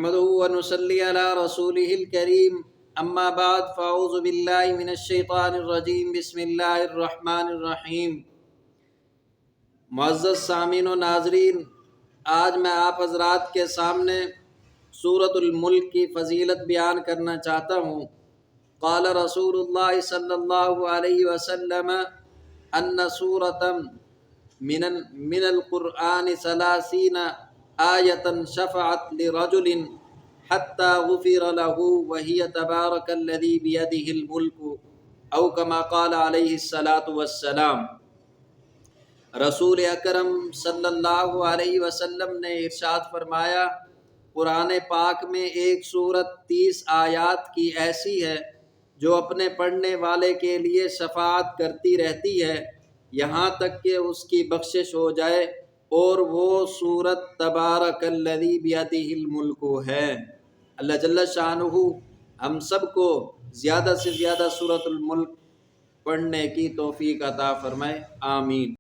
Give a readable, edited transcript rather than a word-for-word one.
نحمده ونصلي على رسوله الكريم اما بعد فاعوذ بالله من الشیطان الرجیم بسم اللہ الرحمن الرحیم۔ معزز سامعین و ناظرین، آج میں آپ حضرات کے سامنے سورۃ الملک کی فضیلت بیان کرنا چاہتا ہوں۔ قال رسول اللہ صلی اللہ علیہ وسلم ان سورۃ من القرآن 30 آیۃ شفعت لرجل حتی غفر له وهي تبارک الذی بیدہ الملک او کما قال علیہ الصلاۃ والسلام۔ رسول اکرم صلی اللہ علیہ وسلم نے ارشاد فرمایا، قرآن پاک میں ایک سورت 30 آیات کی ایسی ہے جو اپنے پڑھنے والے کے لیے شفاعت کرتی رہتی ہے یہاں تک کہ اس کی بخشش ہو جائے، اور وہ سورت تبارک الذی بیدہ الملک ہے۔ اللہ جل شانہ ہم سب کو زیادہ سے زیادہ سورۃ الملک پڑھنے کی توفیق عطا فرمائے، آمین۔